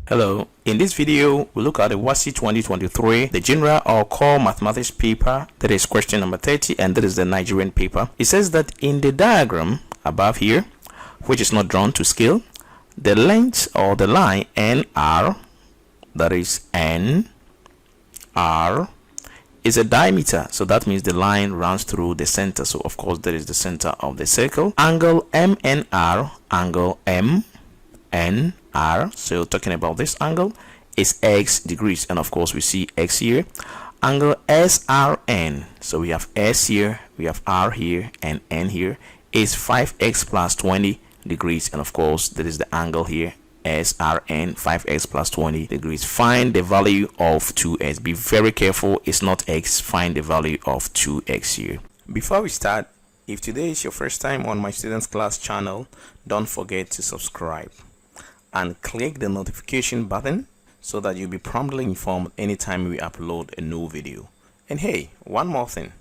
Hello, in this video we'll look at the WASSCE 2023, the general or core mathematics paper. That is question number 30, and that is the Nigerian paper. It says that in the diagram above here, which is not drawn to scale, the length or the line NR, that is NR, is a diameter. So that means the line runs through the center. So of course that is the center of the circle. Angle MNR, angle MNR, so talking about this angle, is x degrees, and of course we see x here. Angle SRN, so we have s here, we have r here, and n here, is 5x plus 20 degrees, and of course that is the angle here, SRN, 5x plus 20 degrees. Find the value of 2x. Be very careful, it's not x. Find the value of 2x here. Before we start, if today is your first time on my students class channel, don't forget to subscribe and click the notification button so that you'll be promptly informed anytime we upload a new video. And hey, one more thing,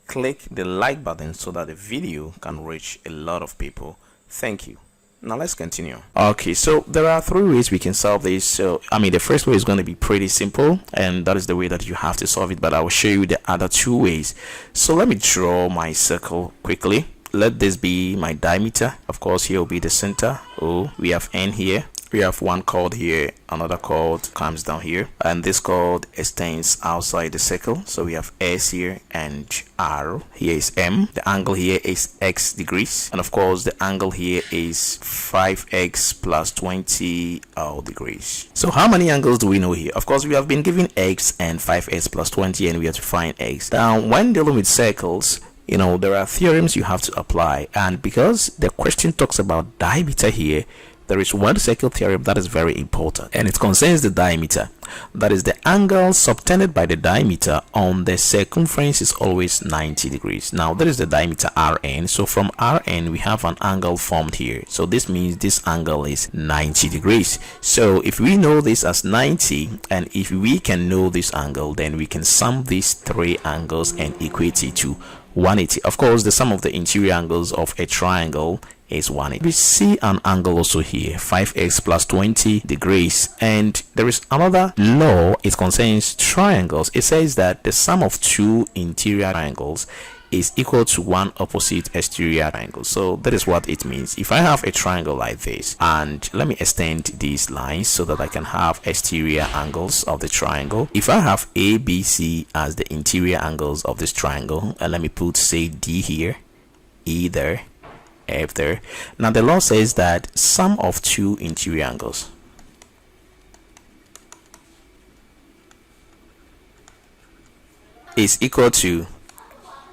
click the like button so that the video can reach a lot of people. Thank you. Now let's continue. Okay, so there are three ways we can solve this. So the first way is going to be pretty simple, and that is the way that you have to solve it, but I will show you the other two ways. So let me draw my circle quickly. Let this be my diameter. Of course, here will be the center. Oh, we have n here, we have one chord here, another chord comes down here, and this chord extends outside the circle. So we have s here and r. Here is m. The angle here is x degrees, and of course the angle here is 5x plus 20 degrees. So how many angles do we know here? Of course, we have been given x and 5x plus 20, and we have to find x. Now when dealing with circles, there are theorems you have to apply, and because the question talks about diameter here, there is one circle theorem that is very important, and it concerns the diameter. That is, the angle subtended by the diameter on the circumference is always 90 degrees. Now that is the diameter Rn. So from Rn we have an angle formed here. So this means this angle is 90 degrees. So if we know this as 90, and if we can know this angle, then we can sum these three angles and equate it to 180. Of course, the sum of the interior angles of a triangle is 180. We see an angle also here, 5x plus 20 degrees, and there is another law. It concerns triangles. It says that the sum of two interior triangles is equal to one opposite exterior triangle. So that is what it means. If I have a triangle like this, and let me extend these lines so that I can have exterior angles of the triangle. If I have A, B, C as the interior angles of this triangle, and let me put, say, D here, E there, F there. Now the law says that sum of two interior angles is equal to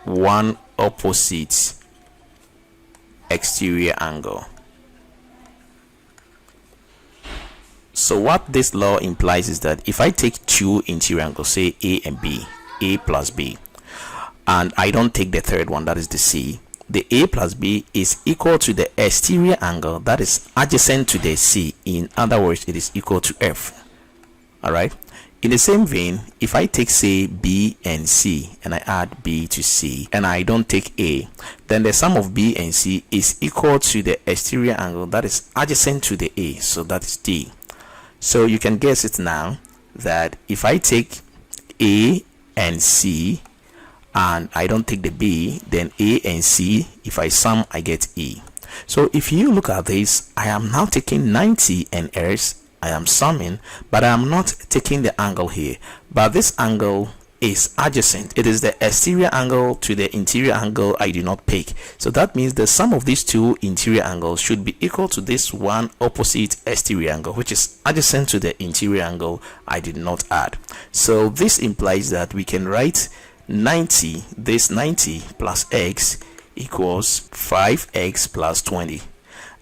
one opposite exterior angle. So what this law implies is that if I take two interior angles, say A and B, A plus B, and I don't take the third one, that is the C, the A plus B is equal to the exterior angle that is adjacent to the C. In other words, it is equal to F. Alright, in the same vein, if I take, say, B and C, and I add B to C, and I don't take A, then the sum of B and C is equal to the exterior angle that is adjacent to the A, so that is D. So you can guess it now that if I take A and C and I don't take the B, then A and C, if I sum, I get E. So if you look at this, I am now taking 90 and S, I am summing, but I am not taking the angle here, but this angle is adjacent. It is the exterior angle to the interior angle I do not pick. So that means the sum of these two interior angles should be equal to this one opposite exterior angle, which is adjacent to the interior angle I did not add. So this implies that we can write 90, this 90 plus x equals 5x plus 20.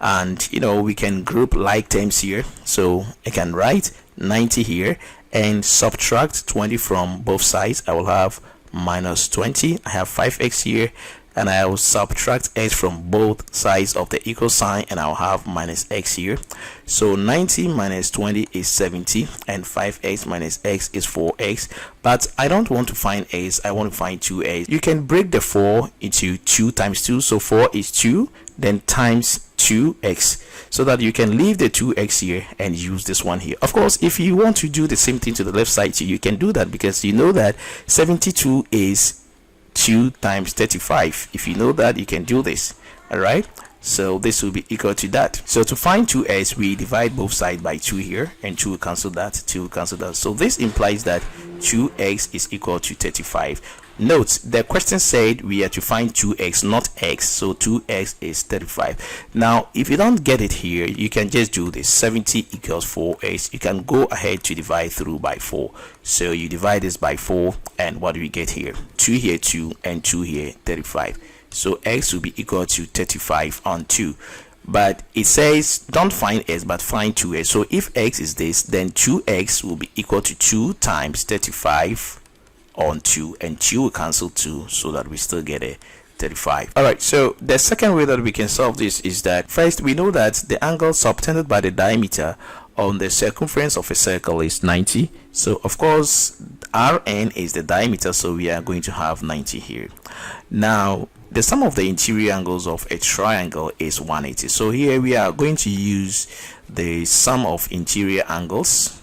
And we can group like terms here, so I can write 90 here and subtract 20 from both sides. I will have minus 20. I have 5x here, and I will subtract x from both sides of the equal sign, and I'll have minus x here. So 90 minus 20 is 70, and 5x minus x is 4x. But I don't want to find x, I want to find 2x. You can break the 4 into 2 times 2, so 4 is 2, then times 2x, so that you can leave the 2x here and use this one here. Of course, if you want to do the same thing to the left side too, you can do that, because you know that 72 is 2 times 35. If you know that, you can do this. All right, so this will be equal to that. So to find 2x, we divide both sides by 2 here, and 2 will cancel that, 2 will cancel that. So this implies that 2x is equal to 35. Note, the question said we are to find 2x, not x, so 2x is 35. Now if you don't get it here, you can just do this. 70 equals 4x. You can go ahead to divide through by 4, so you divide this by 4, and what do we get here? 2 here, 2, and 2 here, 35. So x will be equal to 35 on 2. But it says don't find x but find 2x. So if x is this, then 2x will be equal to 2 times 35 on 2, and 2 will cancel 2, so that we still get a 35. All right, so the second way that we can solve this is that first we know that the angle subtended by the diameter on the circumference of a circle is 90. So of course Rn is the diameter, so we are going to have 90 here. Now the sum of the interior angles of a triangle is 180. So here we are going to use the sum of interior angles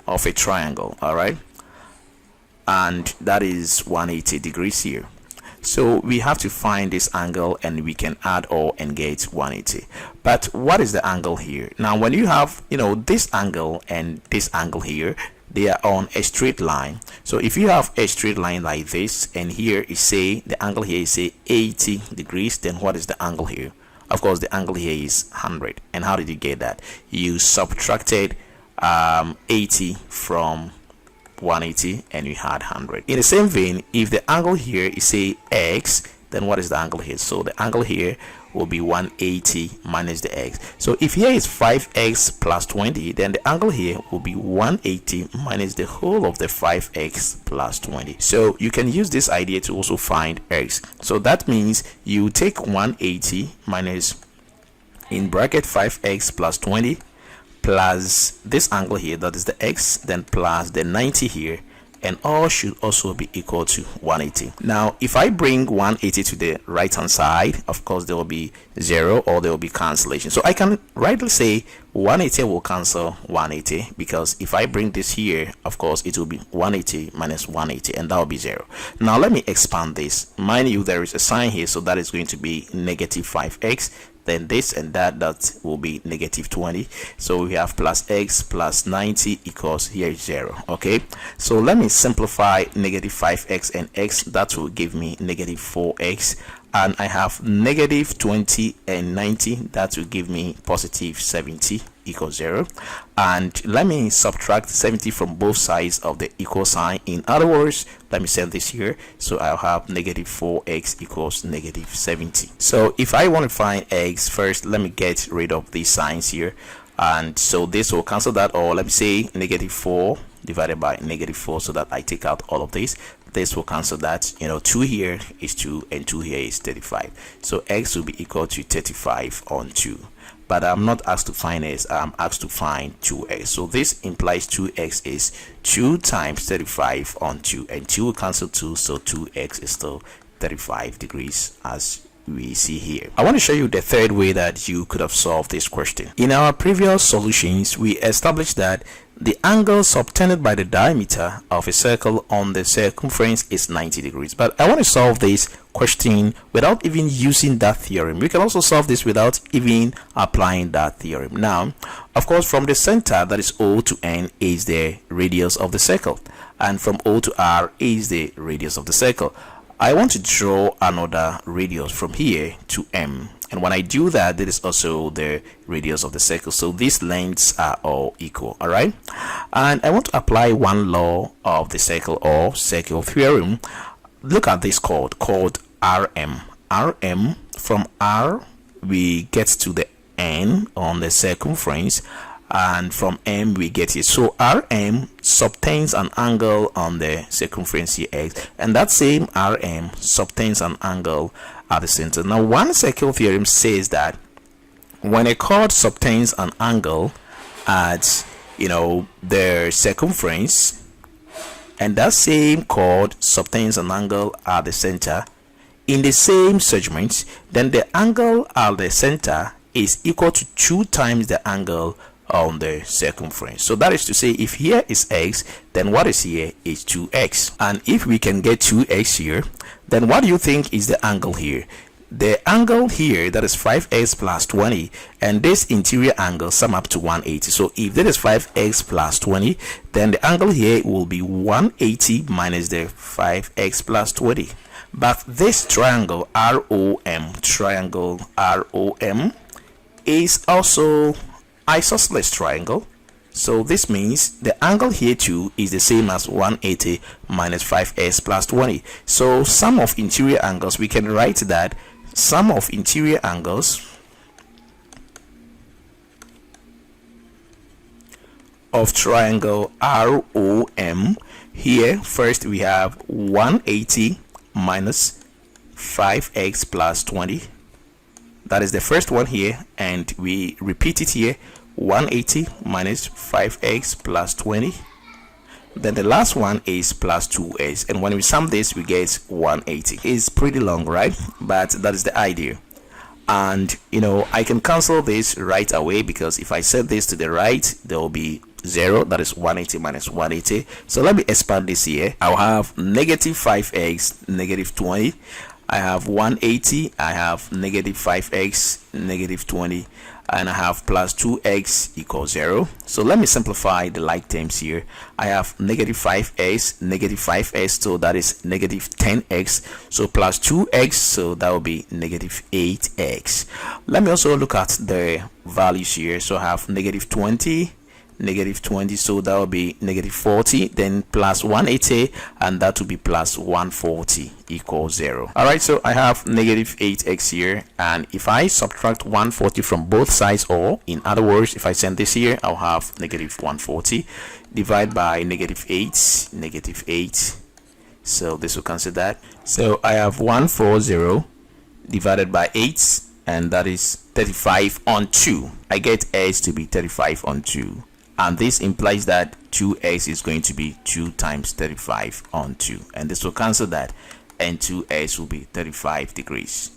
of a triangle. All right, and that is 180 degrees here. So we have to find this angle, and we can add all and get 180. But what is the angle here? Now when you have, this angle and this angle here, they are on a straight line. So if you have a straight line like this, and here is say the angle here is say 80 degrees, then what is the angle here? Of course the angle here is 100. And how did you get that? You subtracted 80 from 180, and you had 100. In the same vein, if the angle here is say x, then what is the angle here? So the angle here will be 180 minus the x. So if here is 5x plus 20, then the angle here will be 180 minus the whole of the 5x plus 20. So you can use this idea to also find x. So that means you take 180 minus, in bracket, 5x plus 20 plus this angle here, that is the x, then plus the 90 here, and all should also be equal to 180. Now if I bring 180 to the right hand side, of course there will be 0, or there will be cancellation. So I can rightly say 180 will cancel 180, because if I bring this here, of course it will be 180 minus 180, and that will be 0. Now let me expand this. Mind you, there is a sign here, so that is going to be negative 5x. Then this and that will be negative 20. So we have plus x plus 90 equals, here is 0. Okay, so let me simplify negative 5x and x. That will give me negative 4x, and I have negative 20 and 90. That will give me positive 70 equals 0. And let me subtract 70 from both sides of the equal sign. In other words, let me send this here, so I'll have negative 4x equals negative 70. So if I want to find x, first let me get rid of these signs here, and so this will cancel that, or let me say negative 4 divided by negative 4, so that I take out all of this. This will cancel that. 2 here is 2, and 2 here is 35. So x will be equal to 35 on 2. But I'm not asked to find x, I'm asked to find 2x. So this implies 2x is 2 times 35 on 2, and 2 will cancel 2, so 2x is still 35 degrees, as we see here. I want to show you the third way that you could have solved this question. In our previous solutions, we established that the angle subtended by the diameter of a circle on the circumference is 90 degrees. But I want to solve this question without even using that theorem. We can also solve this without even applying that theorem. Now, of course, from the center, that is O to N, is the radius of the circle, and from O to R is the radius of the circle. I want to draw another radius from here to M, and when I do that, that is also the radius of the circle. So these lengths are all equal. All right, and I want to apply one law of the circle, or circle theorem. Look at this called RM. RM, from R we get to the N on the circumference, and from M we get it. So RM subtends an angle on the circumference here X, and that same RM subtends an angle at the center. Now one circle theorem says that when a chord subtends an angle at the circumference, and that same chord subtends an angle at the center in the same segment, then the angle at the center is equal to 2 times the angle on the circumference. So that is to say, if here is X, then what is here is 2x. And if we can get 2x here, then what do you think is the angle here? The angle here, that is 5x plus 20, and this interior angle sum up to 180. So if that is 5x plus 20, then the angle here will be 180 minus the 5x plus 20. But this triangle ROM, is also isosceles triangle. So this means the angle here too is the same as 180 minus 5x plus 20. So sum of interior angles, we can write that sum of interior angles of triangle ROM, here first we have 180 minus 5x plus 20. That is the first one here, and we repeat it here, 180 minus 5x plus 20. Then the last one is plus 2x, and when we sum this we get 180. It's pretty long, right? But that is the idea. And I can cancel this right away, because if I set this to the right there will be 0. That is 180 minus 180. So let me expand this here. I'll have negative 5x negative 20. I have 180, I have negative 5x negative 20, and I have plus 2x equals 0. So let me simplify the like terms here. I have negative 5x, so that is negative 10x, so plus 2x, so that will be negative 8x. Let me also look at the values here. So I have negative 20, so that will be negative 40, then plus 180, and that will be plus 140 equals 0. All right, so I have negative 8x here, and if I subtract 140 from both sides, or in other words, if I send this here, I'll have negative 140 divided by negative 8, so this will cancel that. So I have 140 divided by 8, and that is 35 on 2. I get x to be 35 on 2. And this implies that 2x is going to be 2 times 35 on 2, and this will cancel that, and 2x will be 35 degrees.